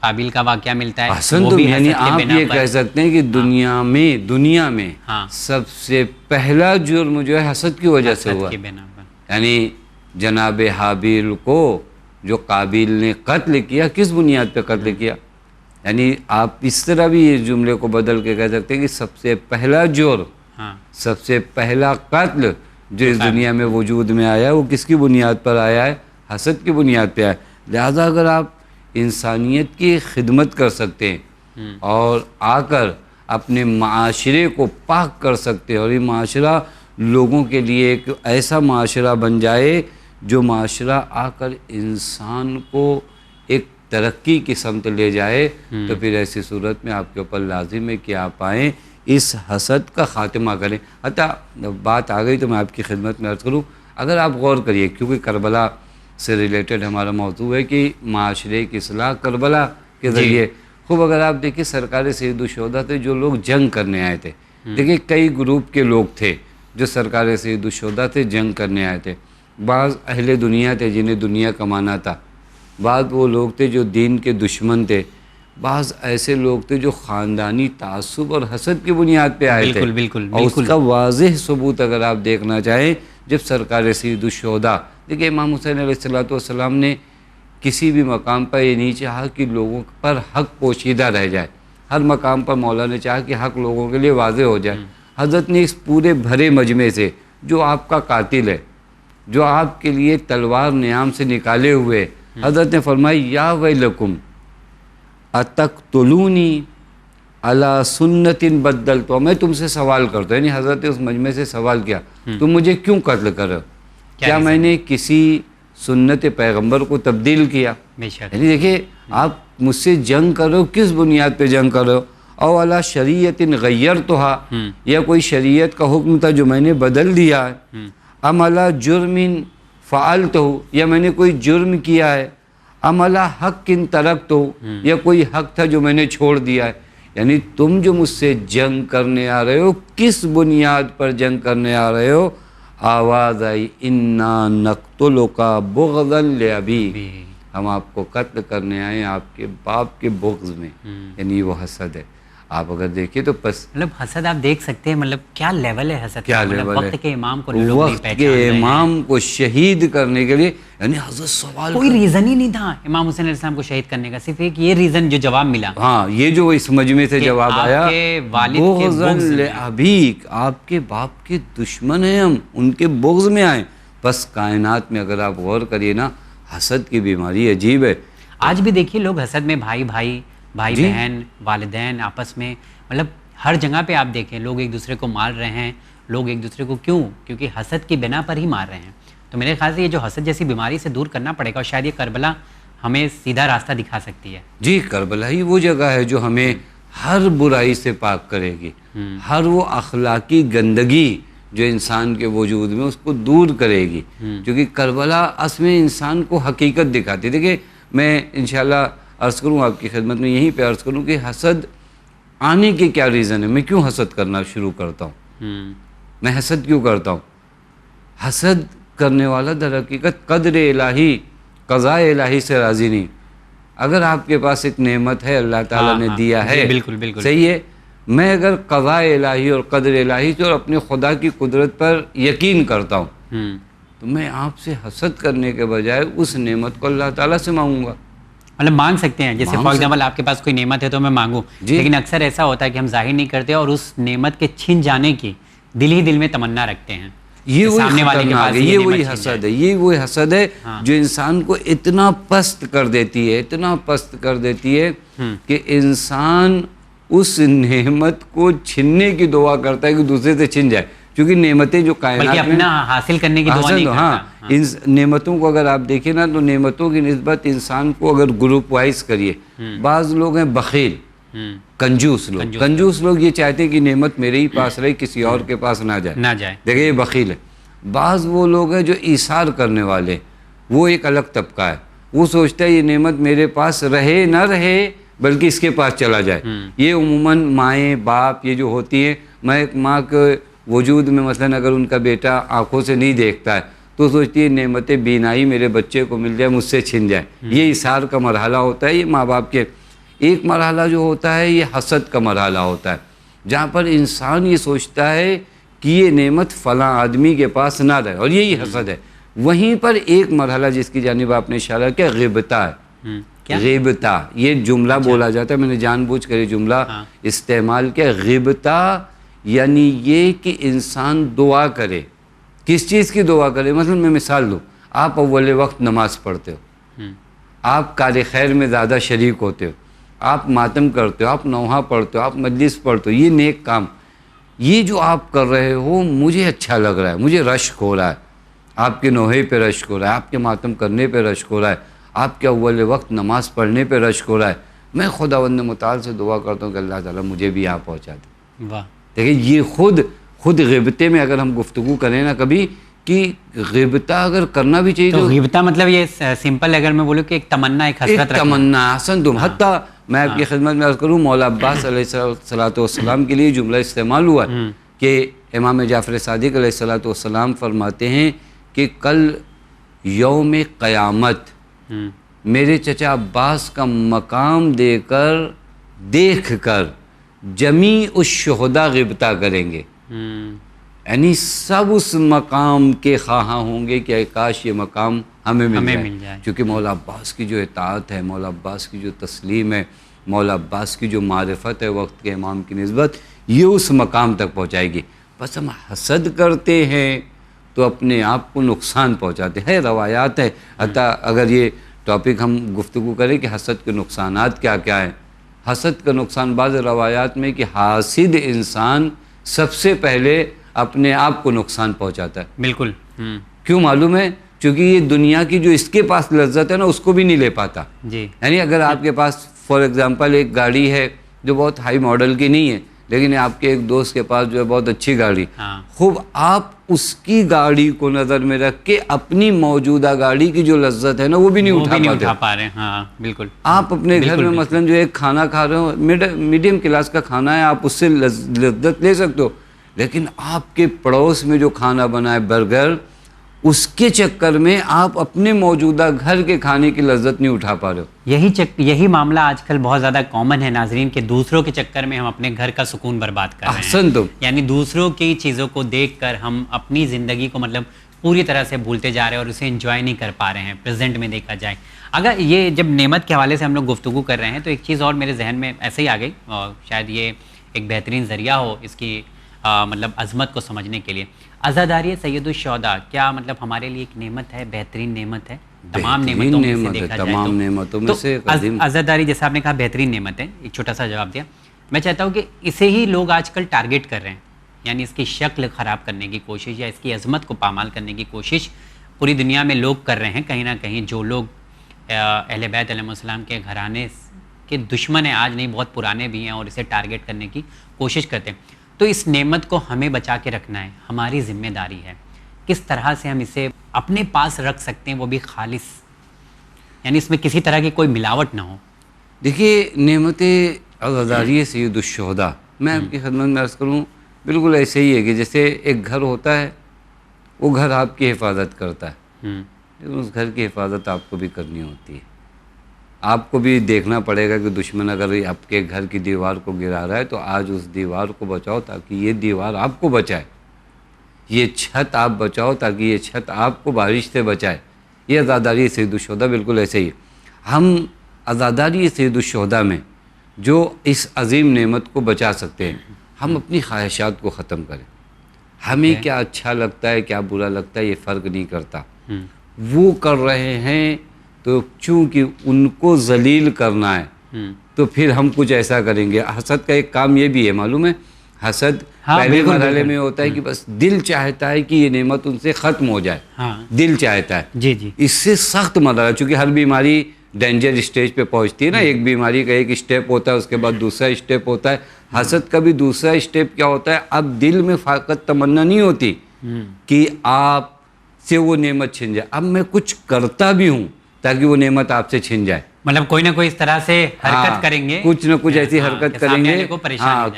قابل کا واقعہ ملتا ہے، حسن وہ تو بھی یعنی حسد کے آپ بنا یہ پر۔ کہہ سکتے ہیں کہ دنیا میں ہاں، سب سے پہلا جرم جو ہے حسد کی وجہ سے حسد ہوا، کے بنا پر۔ یعنی جناب حابیل کو جو قابیل نے قتل کیا، کس بنیاد پہ قتل کیا؟ یعنی آپ اس طرح بھی اس جملے کو بدل کے کہہ سکتے ہیں کہ سب سے پہلا جرم، ہاں، سب سے پہلا قتل جو اس دنیا میں وجود میں آیا ہے وہ کس کی بنیاد پر آیا ہے؟ حسد کی بنیاد پہ آیا ہے۔ لہذا اگر آپ انسانیت کی خدمت کر سکتے ہیں اور آ کر اپنے معاشرے کو پاک کر سکتے ہیں، اور یہ معاشرہ لوگوں کے لیے ایک ایسا معاشرہ بن جائے جو معاشرہ آ کر انسان کو ایک ترقی کی سمت لے جائے، تو پھر ایسی صورت میں آپ کے اوپر لازم ہے کہ آپ آئیں، اس حسد کا خاتمہ کریں۔ حتیٰ بات آ گئی تو میں آپ کی خدمت میں عرض کروں، اگر آپ غور کریے، کیونکہ کربلا سے ریلیٹڈ ہمارا موضوع ہے کہ معاشرے کی اصلاح کربلا کے ذریعے، خوب اگر آپ دیکھیں سرکار سید الشہداء تھے جو لوگ جنگ کرنے آئے تھے، دیکھیں کئی گروپ کے لوگ تھے جو سرکار سید الشہداء تھے جنگ کرنے آئے تھے۔ بعض اہل دنیا تھے جنہیں دنیا کمانا تھا، بعض وہ لوگ تھے جو دین کے دشمن تھے، بعض ایسے لوگ تھے جو خاندانی تعصب اور حسد کی بنیاد پہ آئے تھے۔ بالکل اور اس کا واضح ثبوت اگر آپ دیکھنا چاہیں، جب سرکار سید الشہداء، دیکھیں امام حسین علیہ السلام نے کسی بھی مقام پر یہ نہیں چاہا کہ لوگوں پر حق پوشیدہ رہ جائے، ہر مقام پر مولا نے چاہا کہ حق لوگوں کے لیے واضح ہو جائے۔ حضرت نے اس پورے بھرے مجمع سے، جو آپ کا قاتل ہے، جو آپ کے لیے تلوار نیام سے نکالے ہوئے، حضرت نے فرمایا یا ویلکم اتقتلونی علی سنت بدلت، میں تم سے سوال کرتا ہوں، یعنی حضرت نے اس مجمع سے سوال کیا، تم مجھے کیوں قتل کرو؟ کیا میں نے کسی سنت پیغمبر کو تبدیل کیا؟ یعنی دیکھیں آپ مجھ سے جنگ کرو، کس بنیاد پہ جنگ کرو؟ او علی شریعت غیرتها، یا کوئی شریعت کا حکم تھا جو میں نے بدل دیا ہے؟ ام علی جرم فعلتہ، یا میں نے کوئی جرم کیا ہے؟ ام علی حق ترکتہ، یا کوئی حق تھا جو میں نے چھوڑ دیا ہے؟ یعنی تم جو مجھ سے جنگ کرنے آ رہے ہو، کس بنیاد پر جنگ کرنے آ رہے ہو؟ آواز آئی انا نقتلک بغضا لابیک، ہم آپ کو قتل کرنے آئے آپ کے باپ کے بغض میں، یعنی وہ حسد ہے۔ آپ اگر دیکھیں تو مطلب حسد آپ دیکھ سکتے ہیں، مطلب کیا لیول ہے حسد، کیا لیول ہے، وقت کے امام کو لوگ نہیں وقت پہچان کے رہے ہیں۔ امام کو شہید کرنے کے لیے، یعنی حضرت سوال کوئی ریزن ہی نہیں تھا امام حسین علیہ السلام کو شہید کرنے کا، صرف ایک یہ ریزن جو جواب ملا، ہاں یہ جو اس مجمع سے جواب آیا، آپ کے والد کے بغضاً بغض میں، لابیک، آپ کے باپ کے دشمن ہیں ہم، ان کے بغض میں آئیں۔ بس کائنات میں اگر آپ غور کریے نا، حسد کی بیماری عجیب ہے۔ آج بھی دیکھیے لوگ حسد میں بھائی بہن، والدین آپس میں، مطلب ہر جگہ پہ آپ دیکھیں لوگ ایک دوسرے کو مار رہے ہیں، لوگ ایک دوسرے کو کیونکہ حسد کی بنا پر ہی مار رہے ہیں۔ تو میرے خیال سے یہ جو حسد جیسی بیماری سے دور کرنا پڑے گا، اور شاید یہ کربلا ہمیں سیدھا راستہ دکھا سکتی ہے۔ جی کربلا ہی وہ جگہ ہے جو ہمیں ہر برائی سے پاک کرے گی، ہر وہ اخلاقی گندگی جو انسان کے وجود میں اس کو دور کرے گی، کیونکہ کربلا اصل میں انسان کو حقیقت دکھاتی ہے۔ دیکھیں میں انشاءاللہ عرض کروں آپ کی خدمت میں، یہیں پہ عرض کروں کہ حسد آنے کے کیا ریزن ہے، میں کیوں حسد کرنا شروع کرتا ہوں، میں حسد کیوں کرتا ہوں؟ حسد کرنے والا در حقیقت قدر الہی، قضاء الہی سے راضی نہیں۔ اگر آپ کے پاس ایک نعمت ہے اللہ تعالیٰ نے دیا ہے، بالکل صحیح ہے، میں اگر قضاء الہی اور قدر الہی سے اور اپنے خدا کی قدرت پر یقین کرتا ہوں، تو میں آپ سے حسد کرنے کے بجائے اس نعمت کو اللہ تعالیٰ سے مانگوں گا۔ مطلب مانگ سکتے ہیں، جیسے فار ایگزامپل آپ کے پاس کوئی نعمت ہے تو میں مانگوں، لیکن اکثر ایسا ہوتا ہے کہ ہم ظاہر نہیں کرتے اور اس نعمت کے چھن جانے کی دل ہی دل میں تمنا رکھتے ہیں۔ یہ وہی خطرناک ہے، یہ وہی حسد ہے، یہ وہی حسد ہے جو انسان کو اتنا پست کر دیتی ہے، اتنا پست کر دیتی ہے کہ انسان اس نعمت کو چھننے کی دعا کرتا ہے کہ دوسرے سے چھن جائے، کیونکہ نعمتیں جو کائنات میں اپنا حاصل کرنے کی دعا نہیں کرتا۔ ہاں ان نعمتوں کو اگر آپ دیکھیں نا تو نعمتوں کی نسبت انسان کو اگر گروپ وائز کریے، بعض لوگ ہیں بخیل، کنجوس لوگ یہ چاہتے ہیں کہ نعمت میرے ہی پاس رہے، کسی اور کے پاس نہ جائے، دیکھیں یہ بخیل ہے۔ بعض وہ لوگ ہیں جو ایثار کرنے والے، وہ ایک الگ طبقہ ہے، وہ سوچتا ہے یہ نعمت میرے پاس رہے نہ رہے بلکہ اس کے پاس چلا جائے۔ یہ عموماً مائیں باپ یہ جو ہوتی ہیں، میں ایک ماں کے وجود میں مثلاً اگر ان کا بیٹا آنکھوں سے نہیں دیکھتا ہے تو سوچتی ہے نعمت بینائی میرے بچے کو مل جائے، مجھ سے چھن جائے، یہ ایثار کا مرحلہ ہوتا ہے، یہ ماں باپ کے ایک مرحلہ جو ہوتا ہے یہ حسد کا مرحلہ ہوتا ہے، جہاں پر انسان یہ سوچتا ہے کہ یہ نعمت فلاں آدمی کے پاس نہ رہے، اور یہی حسد ہے۔ وہیں پر ایک مرحلہ جس کی جانب آپ نے اشارہ کیا، غیبتہ ہے۔ غیبتہ یہ جملہ بولا جاتا ہے، میں نے جان بوجھ کر یہ جملہ استعمال کیا، غیبتہ یعنی یہ کہ انسان دعا کرے۔ کس چیز کی دعا کرے؟ مثلا میں مثال دوں، آپ اول وقت نماز پڑھتے ہو، آپ کار خیر میں زیادہ شریک ہوتے ہو، آپ ماتم کرتے ہو، آپ نوحہ پڑھتے ہو، آپ مجلس پڑھتے ہو، یہ نیک کام، یہ جو آپ کر رہے ہو مجھے اچھا لگ رہا ہے، مجھے رشک ہو رہا ہے، آپ کے نوحے پہ رشک ہو رہا ہے، آپ کے ماتم کرنے پہ رشک ہو رہا ہے، آپ کے اول وقت نماز پڑھنے پہ رشک ہو رہا ہے، میں خداوند متعال سے دعا کرتا ہوں کہ اللہ تعالیٰ مجھے بھی یہاں پہنچا دے۔ واہ، دیکھیں یہ خود غیبتے میں اگر ہم گفتگو کریں نا کبھی کہ غیبتہ اگر کرنا بھی چاہیے تو غیبتہ مطلب یہ سمپل اگر میں بولوں کہ ایک تمنا، ایک حسرت رکھنا، تمنا، حسن تم، حتیٰ میں آپ کی خدمت میں عرض کروں مولا عباس علیہ السلام کے لیے جملہ استعمال ہوا ہے کہ امام جعفر صادق علیہ السلام فرماتے ہیں کہ کل یوم قیامت میرے چچا عباس کا مقام دیکھ کر جمیع الشہداء غیبتہ کریں گے، یعنی سب اس مقام کے خواہاں ہوں گے کہ کاش یہ مقام ہمیں مل جائے، کیونکہ مولا عباس کی جو اطاعت ہے، مولا عباس کی جو تسلیم ہے، مولا عباس کی جو معرفت ہے وقت کے امام کی نسبت، یہ اس مقام تک پہنچائے گی۔ بس ہم حسد کرتے ہیں تو اپنے آپ کو نقصان پہنچاتے ہیں۔ روایات ہے، حتیٰ اگر یہ ٹاپک ہم گفتگو کریں کہ حسد کے نقصانات کیا کیا ہیں، حسد کا نقصان بعض روایات میں کہ حاسد انسان سب سے پہلے اپنے آپ کو نقصان پہنچاتا ہے۔ بالکل، کیوں معلوم ہے؟ چونکہ یہ دنیا کی جو اس کے پاس لذت ہے نا اس کو بھی نہیں لے پاتا۔ جی، یعنی اگر آپ کے پاس فار ایگزامپل ایک گاڑی ہے جو بہت ہائی ماڈل کی نہیں ہے، لیکن آپ کے ایک دوست کے پاس جو ہے بہت اچھی گاڑی، خوب آپ اس کی گاڑی کو نظر میں رکھ کے اپنی موجودہ گاڑی کی جو لذت ہے نا وہ بھی نہیں اٹھا پا رہے ہیں۔ ہاں بالکل، آپ اپنے گھر میں مثلا جو ایک کھانا کھا رہے ہو، میڈیم کلاس کا کھانا ہے، آپ اس سے لذت لے سکتے ہو، لیکن آپ کے پڑوس میں جو کھانا بنا ہے برگر، اس کے چکر میں آپ اپنے موجودہ گھر کے کھانے کی لذت نہیں اٹھا پا رہے ہو۔ یہی معاملہ آج کل بہت زیادہ کامن ہے ناظرین، کہ دوسروں کے چکر میں ہم اپنے گھر کا سکون برباد کر رہے ہیں۔ احسن تم، یعنی دوسروں کی چیزوں کو دیکھ کر ہم اپنی زندگی کو مطلب پوری طرح سے بھولتے جا رہے ہیں اور اسے انجوائے نہیں کر پا رہے ہیں۔ پریزنٹ میں دیکھا جائے، اگر یہ جب نعمت کے حوالے سے ہم لوگ گفتگو کر رہے ہیں تو ایک چیز اور میرے ذہن میں ایسے ہی آ گئی، اور شاید یہ ایک بہترین ذریعہ ہو اس کی مطلب عظمت کو سمجھنے کے لیے۔ عزاداری سید الشہداء کیا مطلب ہمارے لیے ایک نعمت ہے، بہترین نعمت ہے؟ تمام نعمتوں میں سے دیکھا جائے تو عزاداری جیسا آپ نے کہا بہترین نعمت ہے، ایک چھوٹا سا جواب دیا۔ میں چاہتا ہوں کہ اسے ہی لوگ آج کل ٹارگیٹ کر رہے ہیں، یعنی اس کی شکل خراب کرنے کی کوشش یا اس کی عظمت کو پامال کرنے کی کوشش پوری دنیا میں لوگ کر رہے ہیں۔ کہیں نہ کہیں جو لوگ اہل بیت علیہ السلام کے گھرانے کے دشمن ہیں، آج نہیں بہت پرانے بھی ہیں، اور اسے ٹارگیٹ کرنے کی کوشش کرتے ہیں، تو اس نعمت کو ہمیں بچا کے رکھنا ہے، ہماری ذمہ داری ہے۔ کس طرح سے ہم اسے اپنے پاس رکھ سکتے ہیں، وہ بھی خالص، یعنی اس میں کسی طرح کی کوئی ملاوٹ نہ ہو؟ دیکھیے نعمت عزاداری سید الشہداء، میں آپ کی خدمت میں عرض کروں بالکل ایسے ہی ہے کہ جیسے ایک گھر ہوتا ہے، وہ گھر آپ کی حفاظت کرتا ہے، لیکن اس گھر کی حفاظت آپ کو بھی کرنی ہوتی ہے۔ آپ کو بھی دیکھنا پڑے گا کہ دشمن اگر آپ کے گھر کی دیوار کو گرا رہا ہے تو آج اس دیوار کو بچاؤ تاکہ یہ دیوار آپ کو بچائے، یہ چھت آپ بچاؤ تاکہ یہ چھت آپ کو بارش سے بچائے۔ یہ عزاداری سید الشہداء بالکل ایسے ہی۔ ہم عزاداری سید الشہداء میں جو اس عظیم نعمت کو بچا سکتے ہیں، ہم اپنی خواہشات کو ختم کریں۔ ہمیں کیا اچھا لگتا ہے، کیا برا لگتا ہے، یہ فرق نہیں کرتا۔ وہ کر رہے ہیں تو چونکہ ان کو ذلیل کرنا ہے تو پھر ہم کچھ ایسا کریں گے۔ حسد کا ایک کام یہ بھی ہے، معلوم ہے، حسد پہلے مرحلے میں ہوتا ہے کہ بس دل چاہتا ہے کہ یہ نعمت ان سے ختم ہو جائے، دل چاہتا ہے۔ جی جی، اس سے سخت مرحلہ، چونکہ ہر بیماری ڈینجر اسٹیج پہ پہنچتی ہے نا، ایک بیماری کا ایک اسٹیپ ہوتا ہے، اس کے بعد دوسرا اسٹیپ ہوتا ہے۔ حسد کا بھی دوسرا اسٹیپ کیا ہوتا ہے؟ اب دل میں فقط تمنا نہیں ہوتی کہ آپ سے وہ نعمت چھن جائے، اب میں کچھ کرتا بھی ہوں تاکہ وہ نعمت آپ سے چھن جائے، مطلب کوئی نہ کوئی اس طرح سے حرکت کریں گے، کچھ نہ کچھ ایسی حرکت کریں گے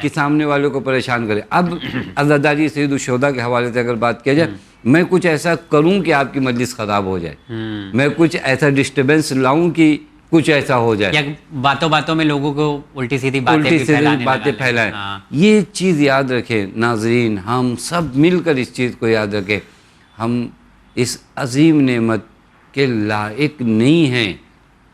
کہ سامنے والوں کو پریشان کرے۔ اب عزاداری سید الشہداء کے حوالے سے اگر بات کیا جائے، میں کچھ ایسا کروں کہ آپ کی مجلس خراب ہو جائے، میں کچھ ایسا ڈسٹربنس لاؤں کہ کچھ ایسا ہو جائے, یا باتوں باتوں میں لوگوں کو الٹی سیدھی باتیں پھیلائیں. یہ چیز یاد رکھیں ناظرین, ہم سب مل کر اس چیز کو یاد رکھیں, ہم اس عظیم نعمت کے لائق نہیں ہیں.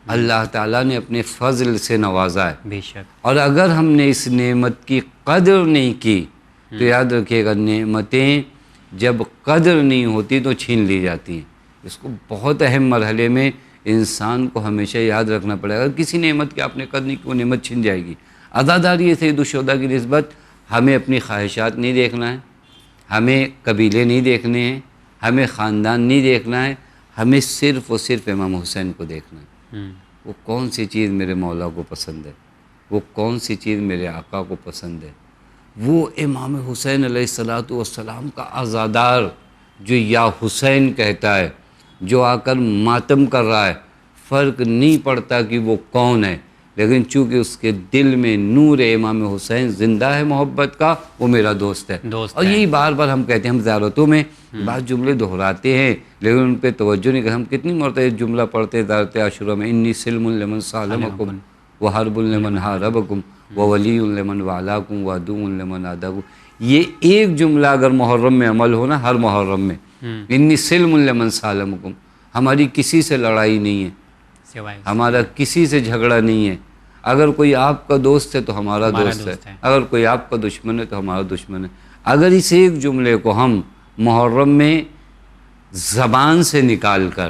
اللہ تعالیٰ نے اپنے فضل سے نوازا ہے, بے شک, اور اگر ہم نے اس نعمت کی قدر نہیں کی تو یاد رکھیے گا نعمتیں جب قدر نہیں ہوتی تو چھین لی جاتی ہیں. اس کو بہت اہم مرحلے میں انسان کو ہمیشہ یاد رکھنا پڑے گا. اگر کسی نعمت کی آپ نے قدر نہیں کی وہ نعمت چھن جائے گی. عزاداری سید الشہداء کی نسبت ہمیں اپنی خواہشات نہیں دیکھنا ہے, ہمیں قبیلے نہیں دیکھنے ہیں, ہمیں خاندان نہیں دیکھنا ہے, ہمیں صرف اور صرف امام حسین کو دیکھنا ہے. وہ کون سی چیز میرے مولا کو پسند ہے, وہ کون سی چیز میرے آقا کو پسند ہے. وہ امام حسین علیہ الصلوۃ والسلام کا عزادار جو یا حسین کہتا ہے, جو آ کر ماتم کر رہا ہے, فرق نہیں پڑتا کہ وہ کون ہے, لیکن چونکہ اس کے دل میں نور امام حسین زندہ ہے محبت کا, وہ میرا دوست ہے. اور یہی بار بار ہم کہتے ہیں, ہم زیارتوں میں بعض جملے دہراتے ہیں لیکن ان پہ توجہ نہیں کرتے. ہم کتنی مرتبہ یہ جملہ پڑھتے ہیں زیارت عاشورہ میں, انی سلم لمن سالمکم وحرب لمن حاربکم وولی لمن والاکم وعدو لمن عاداکم. یہ ایک جملہ اگر محرم میں عمل ہونا, ہر محرم میں, انی سلم لمن سالمکم, ہماری کسی سے لڑائی نہیں ہے, ہمارا کسی سے جھگڑا نہیں ہے. اگر کوئی آپ کا دوست ہے تو ہمارا دوست ہے, اگر کوئی آپ کا دشمن ہے تو ہمارا دشمن ہے. اگر اس ایک جملے کو ہم محرم میں زبان سے نکال کر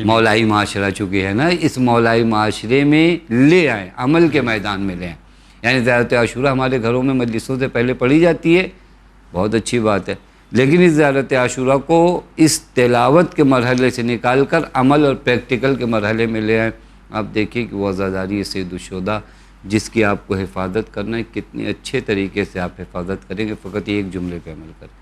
مولائی معاشرہ چونکہ ہے نا, اس مولائی معاشرے میں لے آئیں, عمل کے میدان میں لے آئیں. یعنی زیارت عاشورہ ہمارے گھروں میں مجلسوں سے پہلے پڑھی جاتی ہے, بہت اچھی بات ہے, لیکن اس زیارت عاشورہ کو اس تلاوت کے مرحلے سے نکال کر عمل اور پریکٹیکل کے مرحلے میں لے آئیں. آپ دیکھیے کہ وہ عزاداری سید الشہداء جس کی آپ کو حفاظت کرنا ہے, کتنے اچھے طریقے سے آپ حفاظت کریں گے فقط ایک جملے پہ عمل کریں.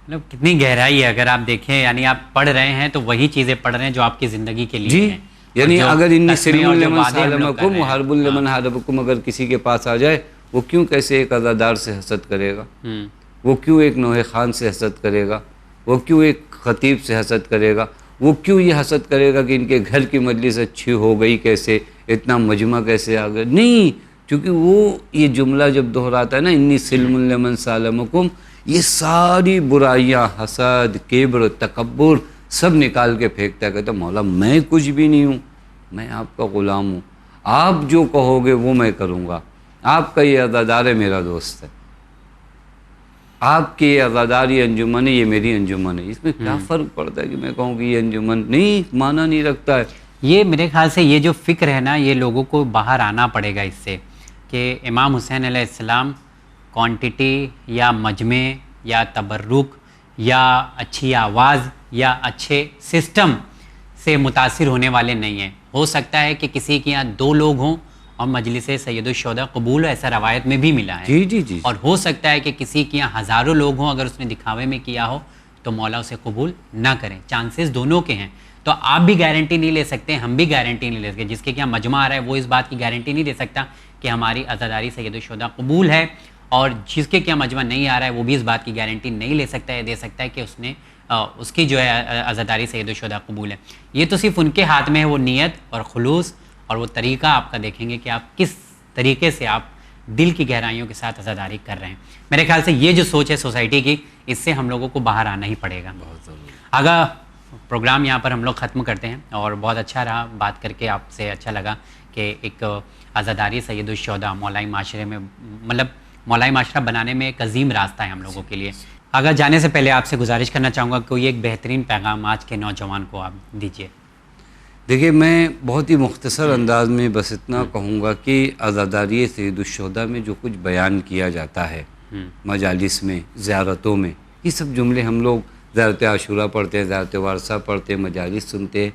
مطلب کتنی گہرائی ہے اگر آپ دیکھیں, یعنی آپ پڑھ رہے ہیں تو وہی چیزیں پڑھ رہے ہیں جو آپ کی زندگی کے لیے ہیں. یعنی اگر انی سلم لمن سالمکم وحرب لمن حاربکم اگر کسی کے پاس آ جائے, وہ کیوں کیسے ایک عزادار سے حسد کرے گا, وہ کیوں ایک نوح خان سے حسد کرے گا, وہ کیوں ایک خطیب سے حسد کرے گا, وہ کیوں یہ حسد کرے گا کہ ان کے گھر کی مجلس اچھی ہو گئی کیسے, اتنا مجمع کیسے آ گیا. نہیں, کیونکہ وہ یہ جملہ جب دہراتا ہے نا, انی سلم لمن سالمکم, یہ ساری برائیاں, حسد, کبر, تکبر سب نکال کے پھینکتا ہے. کہتا مولا میں کچھ بھی نہیں ہوں, میں آپ کا غلام ہوں, آپ جو کہو گے وہ میں کروں گا. آپ کا یہ عزادار ہے, میرا دوست ہے, آپ کی یہ عزاداری انجمن ہے, یہ میری انجمن ہے. اس میں کیا فرق پڑتا ہے کہ میں کہوں کہ یہ انجمن نہیں, معنی نہیں رکھتا ہے. یہ میرے خیال سے یہ جو فکر ہے نا, یہ لوگوں کو باہر آنا پڑے گا اس سے, کہ امام حسین علیہ السلام کوانٹٹی یا مجمع یا تبرک یا اچھی آواز یا اچھے سسٹم سے متاثر ہونے والے نہیں ہیں. ہو سکتا ہے کہ کسی کے یہاں 2 لوگ ہوں اور مجلس سید الشہداء قبول ہو, ایسا روایت میں بھی ملا ہے. جی. اور ہو سکتا ہے کہ کسی کے یہاں ہزاروں لوگ ہوں, اگر اس نے دکھاوے میں کیا ہو تو مولا اسے قبول نہ کریں. چانسز دونوں کے ہیں. تو آپ بھی گارنٹی نہیں لے سکتے, ہم بھی گارنٹی نہیں لے سکتے. جس کے یہاں مجمع آ رہا ہے وہ اس بات کی گارنٹی نہیں دے سکتا کہ ہماری عزاداری سید الشہداء قبول ہے, اور جس کے کیا مجمع نہیں آ رہا ہے وہ بھی اس بات کی گارنٹی نہیں لے سکتا ہے, دے سکتا ہے کہ اس کی جو ہے عزاداری سید الشہداء قبول ہے. یہ تو صرف ان کے ہاتھ میں ہے, وہ نیت اور خلوص اور وہ طریقہ آپ کا دیکھیں گے کہ آپ کس طریقے سے آپ دل کی گہرائیوں کے ساتھ عزاداری کر رہے ہیں. میرے خیال سے یہ جو سوچ ہے سوسائٹی کی, اس سے ہم لوگوں کو باہر آنا ہی پڑے گا. بہت ضروری. آگا پروگرام یہاں پر ہم لوگ ختم کرتے ہیں, اور بہت اچھا رہا بات کر کے, آپ سے اچھا لگا کہ ایک عزاداری سید الشہداء مولائی معاشرے میں, مطلب مولائی معاشرہ بنانے میں ایک عظیم راستہ ہے ہم لوگوں کے لیے. اگر جانے سے پہلے آپ سے گزارش کرنا چاہوں گا کوئی ایک بہترین پیغام آج کے نوجوان کو آپ دیجیے. دیکھیے میں بہت ہی مختصر انداز میں بس اتنا کہوں گا کہ عزاداری سید الشہداء میں جو کچھ بیان کیا جاتا ہے مجالس میں, زیارتوں میں, یہ سب جملے ہم لوگ زیارت عاشورہ پڑھتے ہیں, زیارت وارثہ پڑھتے ہیں, مجالس سنتے ہیں,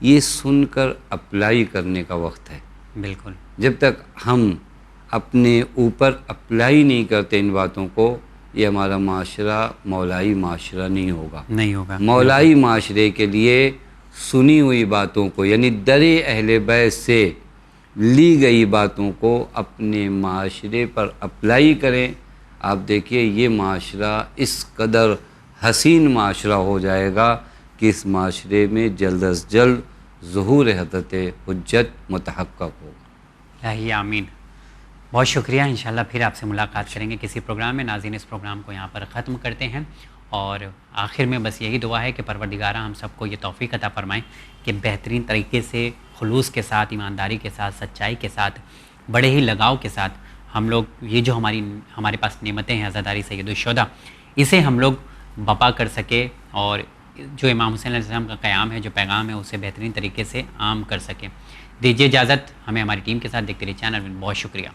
یہ سن کر اپلائی کرنے کا وقت ہے. بالکل. جب تک ہم اپنے اوپر اپلائی نہیں کرتے ان باتوں کو, یہ ہمارا معاشرہ مولائی معاشرہ نہیں ہوگا. مولائی معاشرے کے لیے سنی ہوئی باتوں کو, یعنی در اہل بیت سے لی گئی باتوں کو اپنے معاشرے پر اپلائی کریں. آپ دیکھیے یہ معاشرہ اس قدر حسین معاشرہ ہو جائے گا کہ اس معاشرے میں جلد از جلد ظہور حضرت حجت متحقق ہوگا۔ الہی آمین۔ بہت شکریہ، انشاءاللہ پھر آپ سے ملاقات کریں گے کسی پروگرام میں۔ ناظرین اس پروگرام کو یہاں پر ختم کرتے ہیں، اور آخر میں بس یہی دعا ہے کہ پروردگارہ ہم سب کو یہ توفیق عطا فرمائیں کہ بہترین طریقے سے، خلوص کے ساتھ، ایمانداری کے ساتھ، سچائی کے ساتھ، بڑے ہی لگاؤ کے ساتھ ہم لوگ یہ جو ہمارے پاس نعمتیں ہیں عزاداری سید الشہداء، اسے ہم لوگ بپا کر سکے، اور جو امام حسین علیہ السلام کا قیام ہے، جو پیغام ہے، اسے بہترین طریقے سے عام کر سکیں۔ دیجیے اجازت، ہمیں ہماری ٹیم کے ساتھ دیکھتے رہیے چینل میں۔ بہت شکریہ۔